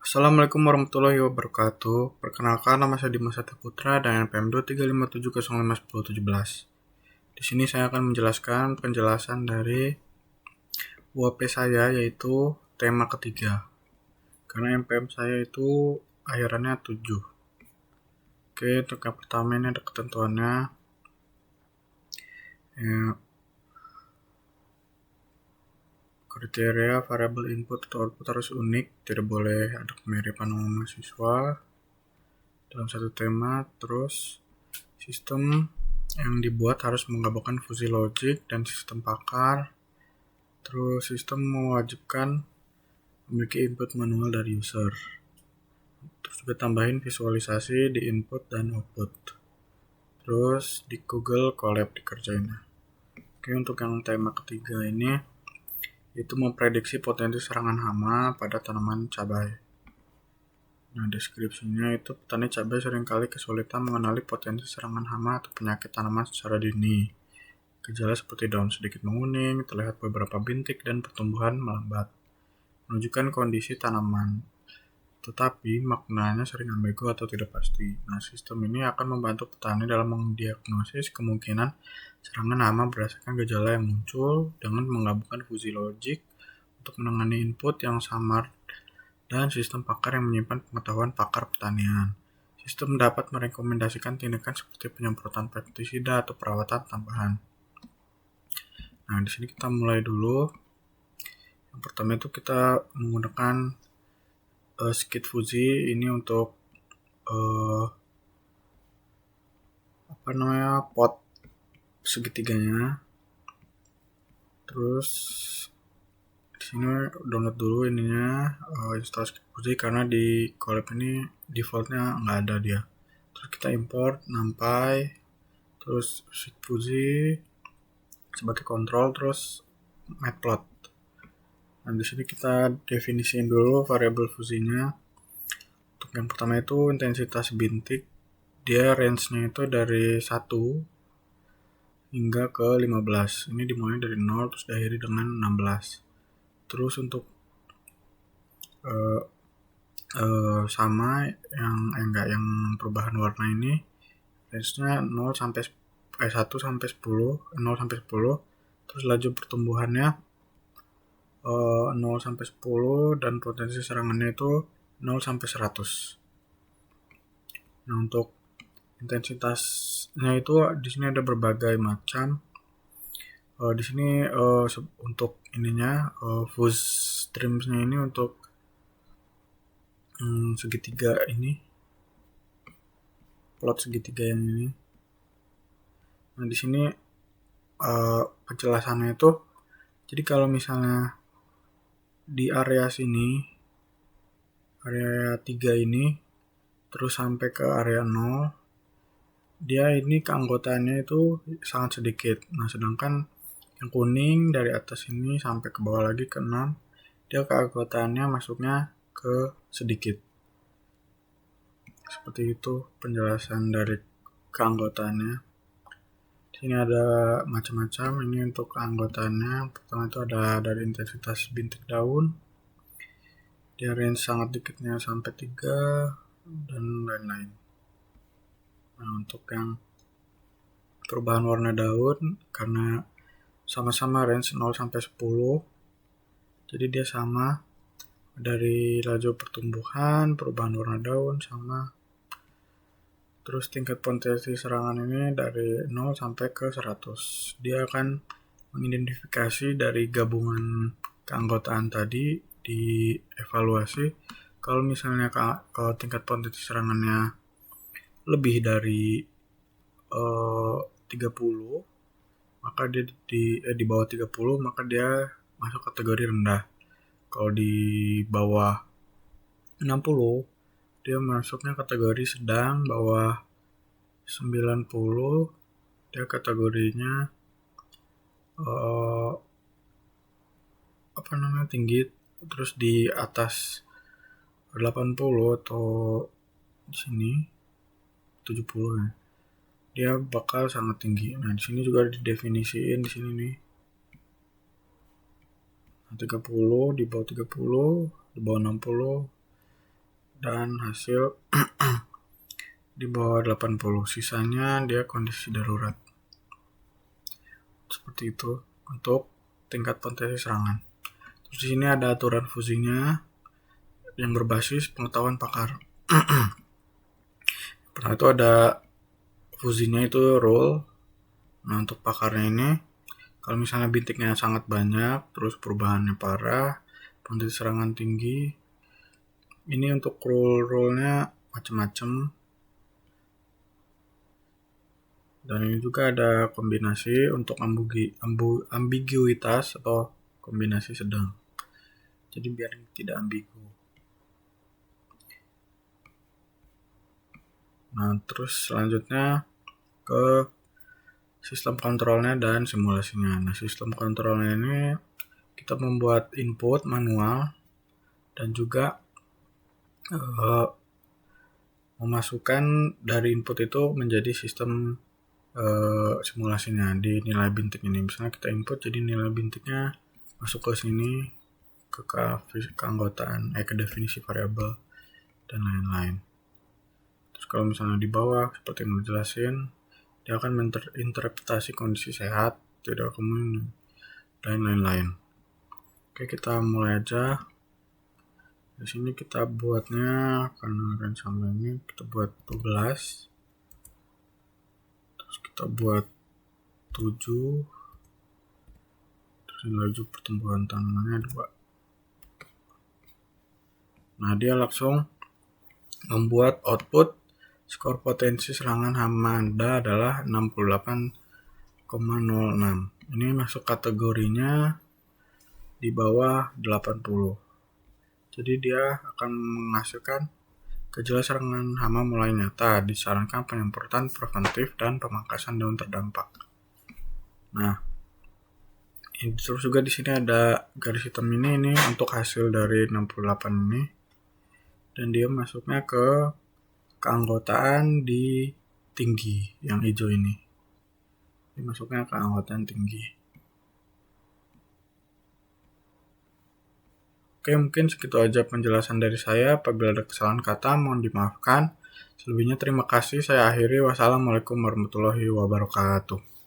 Assalamualaikum warahmatullahi wabarakatuh. Perkenalkan, nama saya Dimas Putra dan NPM 23570510117. Di sini saya akan menjelaskan penjelasan dari UAP saya, yaitu tema ketiga. Karena NPM saya itu akhirannya 7. Oke, untuk yang pertama ini ada ketentuannya. Kriteria variabel input atau output harus unik, tidak boleh ada kemiripan nama mahasiswa dalam satu tema. Terus sistem yang dibuat harus menggabungkan fungsi logik dan sistem pakar. Terus sistem mewajibkan memiliki input manual dari user. Terus juga tambahin visualisasi di input dan output. Terus di Google Colab dikerjainnya. Oke, untuk yang tema ketiga ini itu memprediksi potensi serangan hama pada tanaman cabai. Nah, deskripsinya itu petani cabai seringkali kesulitan mengenali potensi serangan hama atau penyakit tanaman secara dini. Gejala seperti daun sedikit menguning, terlihat beberapa bintik, dan pertumbuhan melambat, menunjukkan kondisi tanaman. Tetapi maknanya sering ambigu atau tidak pasti. Nah, sistem ini akan membantu petani dalam mendiagnosis kemungkinan serangan hama berdasarkan gejala yang muncul dengan menggabungkan fungsi logik untuk menangani input yang samar dan sistem pakar yang menyimpan pengetahuan pakar pertanian. Sistem dapat merekomendasikan tindakan seperti penyemprotan pestisida atau perawatan tambahan. Nah, di sini kita mulai dulu. Yang pertama itu kita menggunakan skit Fuji ini untuk pot segitiganya. Terus di sini download dulu ininya, install skit Fuji karena di Colab ini defaultnya nggak ada dia. Terus kita import NumPy, terus skit Fuji sebagai kontrol, terus matplot. Nah, di sini kita definisiin dulu variabel fusinya. Untuk yang pertama itu intensitas bintik, dia range-nya itu dari 1 hingga ke 15. Ini dimulai dari 0 terus diakhiri dengan 16. Terus untuk sama yang perubahan warna ini range-nya 0 sampai 1 sampai 10, 0 sampai 10. Terus laju pertumbuhannya 0 sampai 10 dan potensi serangannya itu 0 sampai 100. Nah, untuk intensitasnya itu di sini ada berbagai macam. Di sini untuk ininya fuse streams-nya ini untuk segitiga ini, plot segitiga yang ini. Nah, di sini penjelasannya itu, jadi kalau misalnya di area sini, area 3 ini, terus sampai ke area 0, dia ini keanggotaannya itu sangat sedikit. Nah, sedangkan yang kuning dari atas ini sampai ke bawah lagi ke 6, dia keanggotaannya masuknya ke sedikit. Seperti itu penjelasan dari keanggotaannya. Di sini ada macam-macam. Ini untuk keanggotaannya. Pertama itu ada dari intensitas bintik daun, dia range sangat dikitnya sampai 3 dan lain-lain. Nah, untuk yang perubahan warna daun, karena sama-sama range 0 sampai 10, jadi dia sama dari laju pertumbuhan, perubahan warna daun sama. Terus tingkat potensi serangan ini dari 0 sampai ke 100. Dia akan mengidentifikasi dari gabungan keanggotaan tadi di evaluasi. Kalau misalnya tingkat potensi serangannya lebih dari 30, maka dia di bawah 30, maka dia masuk kategori rendah. Kalau di bawah 60, dia masuknya kategori sedang. Bawah 90, dia kategorinya tinggi. Terus di atas 80 atau di sini 70 ya, dia bakal sangat tinggi. Nah, di sini juga didefinisiin di sini nih. 30, di bawah 30, di bawah 60, dan hasil di bawah 80. Sisanya dia kondisi darurat. Seperti itu untuk tingkat potensi serangan. Terus di sini ada aturan fusinya yang berbasis pengetahuan pakar. Pertama itu ada fusinya itu rule. Nah, untuk pakarnya ini, kalau misalnya bintiknya sangat banyak, terus perubahannya parah, potensi serangan tinggi, ini untuk rule-nya macam-macam. Dan ini juga ada kombinasi untuk ambiguitas atau kombinasi sedang. Jadi biar tidak ambigu. Nah, terus selanjutnya ke sistem kontrolnya dan simulasinya. Nah, sistem kontrolnya ini kita membuat input manual dan juga memasukkan dari input itu menjadi sistem simulasinya di nilai bintik ini. Misalnya kita input jadi nilai bintiknya masuk ke sini ke keanggotaan, ke definisi variabel dan lain-lain. Terus kalau misalnya di bawah seperti yang dijelasin, dia akan menginterpretasi kondisi sehat, tidak kemudian dan lain-lain. Oke, kita mulai aja. Di sini kita buatnya karena akan sama ini kita buat 12. Terus kita buat 7. Terus laju pertumbuhan tanamannya 2. Nah, dia langsung membuat output skor potensi serangan hama Anda adalah 68,06. Ini masuk kategorinya di bawah 80. Jadi dia akan menghasilkan gejala serangan hama mulai nyata, disarankan penyemprotan preventif dan pemangkasan daun terdampak. Nah, terus juga di sini ada garis hitam ini untuk hasil dari 68 ini, dan dia masuknya ke keanggotaan di tinggi yang hijau ini. Dia masuknya ke keanggotaan tinggi. Oke, mungkin segitu aja penjelasan dari saya. Apabila ada kesalahan kata, mohon dimaafkan. Selebihnya terima kasih. Saya akhiri. Wassalamualaikum warahmatullahi wabarakatuh.